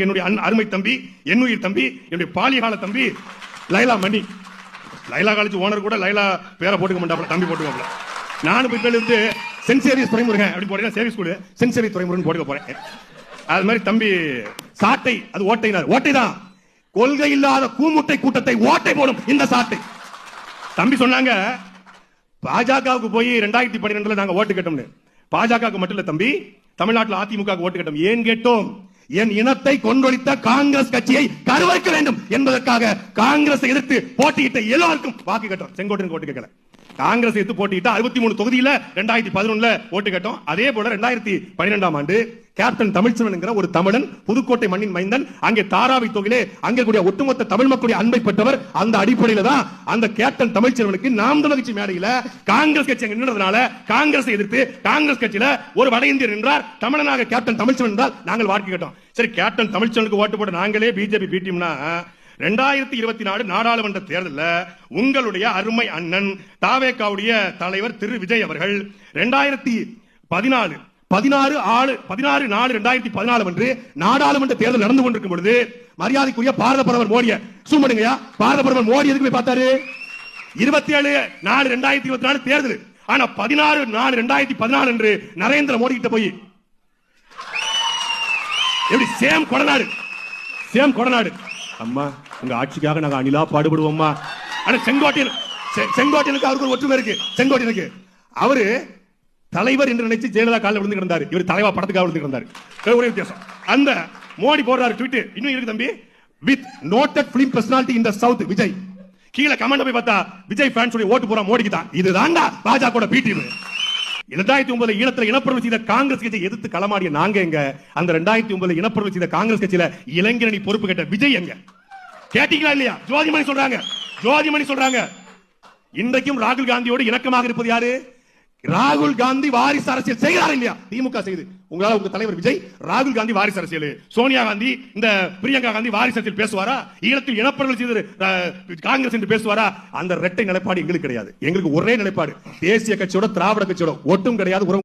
என்னுடைய அருமை தம்பி, என்னுயிர் தம்பி, என்னுடைய பாலிகால தம்பி லைலா மணி. லைலா காலேஜ் ஓனர் கூட லைலா பேரை போட்டுக்க மாட்டாப்ல, தம்பி போட்டுக்கோப்ல. நானும் போய் இருந்து சென்ட் சேவியர்ஸ் துறைமுருகன் அப்படி போட்டேன். Xavier's school saint Xavier Duraimurugan போட்டுக்க போறேன். அது மாதிரி தம்பி சாட்டை, அது ஓட்டை தான். கொள்கை இல்லாத கூமுட்டை கூட்டத்தை ஓட்டை போடும் இந்த சாட்டை. தம்பி சொன்னாங்க பாஜகவுக்கு போய் 2012 நாங்க ஓட்டு கேட்டோம்னு. பாஜகவுக்கு மட்டும் இல்ல தம்பி, தமிழ்நாட்டில் அதிமுக ஓட்டு கேட்டோம். ஏன் கேட்டோம்? என் இனத்தை கொன்றொழித்த காங்கிரஸ் கட்சியை கருவறுக்க வேண்டும் என்பதற்காக காங்கிரஸை எதிர்த்து போட்டியிட்ட எல்லாருக்கும் வாக்கு கேட்டோம். செங்கோட்டையன் ஓட்டு கேட்கல. காங்கிரஸ் எடுத்து போட்டியிட்ட 63 தொகுதியில 2011 ஓட்டு கேட்டோம். அதே போல 2012 ஆண்டு கேப்டன் தமிழ்ச்செல்வன் என்கிற ஒரு தமிழன், புதுக்கோட்டை மண்ணின் மைந்தன், அங்கே தாராவி தொகுதியிலே அங்கே கூடிய ஒட்டுமொத்த தமிழ் மக்களுடைய அன்பை பெற்றவர். அந்த அடிப்படையில தான் அந்த கேப்டன் தமிழ்ச்செல்வனுக்கு நாம் தமிழர் கட்சி மேடையில காங்கிரஸ் கட்சி நின்றதுனால காங்கிரஸை எதிர்த்து காங்கிரஸ் கட்சியில ஒரு வட இந்தியர் நின்றார். தமிழனாக கேப்டன் தமிழ்ச்செல்வன் என்றால் நாங்கள் வாக்கு கேட்டோம். சரி, கேப்டன் தமிழ்ச்செல்வனுக்கு ஓட்டு போட்ட நாங்களே பிஜேபி பீட்டியம்னா 2024 நாடாளுமன்ற தேர்தலில் உங்களுடைய அருமை அண்ணன் தாவேகாவுடைய தலைவர் திரு விஜய் அவர்கள் 16/4/2014 அன்று நாடாளுமன்ற தேர்தல் நடந்து கொண்டிருக்கும் பொழுது மரியாதைக்குரிய பாரத பிரதமர் மோடியை சும்மாடுங்கயா, பாரத பிரதமர் மோடி எதுக்கு போய் பார்த்தாரு? 27/4/2024 தேர்தல். ஆனா 16/4/2014 அன்று நரேந்திர மோடி கிட்ட போய் எப்படி சேம் கொடநாடு அம்மா உங்க ஆட்சிக்காக நாங்க அணிலா பாடுபடுவோம்மா. ஆனா செங்கோட்டையனுக்கு அவருக்கு ஒரு ஒற்றுமை இருக்கு. செங்கோட்டையனுக்கு அவரு தலைவர் என்று நினைச்சு ஜெயலலிதா காலில் விழுந்து கிடந்தாரு. இவர் தலைவா படத்துக்காக விழுந்து கிடந்தாரு. ஒரே வித்தியாசம். அந்த மோடி போடுறாரு ட்வீட், இன்னும் இருக்கு தம்பி, with noted film personality in the south Vijay. கீழே கமெண்ட் போய் பார்த்தா விஜய் ஃபேன்ஸ் ஓட்டு போறா மோடிக்கு தான். இதுதான்டா பாஜக பீட்டி. 2009 ஈழத்தில் இனப்படுகொலை செய்த காங்கிரஸ் கட்சியை எதிர்த்து களமாடிய நாங்க எங்க? அந்த 2009 இனப்படுகொலை செய்த காங்கிரஸ் கட்சியில இளைஞரணி பொறுப்பு கேட்ட விஜய் எங்க? கேட்டீங்களா இல்லையா? ஜோதிமணி சொல்றாங்க இன்றைக்கும் ராகுல் காந்தியோடு இணக்கமாக இருப்பது யாரு? ராகுல் காந்தி வாரிசு அரசியல் செய்கிறார் இல்லையா? திமுக செய்து. உங்களால உங்க தலைவர் விஜய் ராகுல் காந்தி வாரிசு அரசியல், சோனியா காந்தி இந்த பிரியங்கா காந்தி வாரிசு அரசியல் பேசுவாரா? ஈழத்தில் இனப்படுகொலை செய்த காங்கிரஸ் என்று பேசுவாரா? அந்த இரட்டை நிலைப்பாடு எங்களுக்கு கிடையாது. எங்களுக்கு ஒரே நிலைப்பாடு, தேசிய கட்சியோட திராவிட கட்சியோட ஒட்டும் கிடையாது.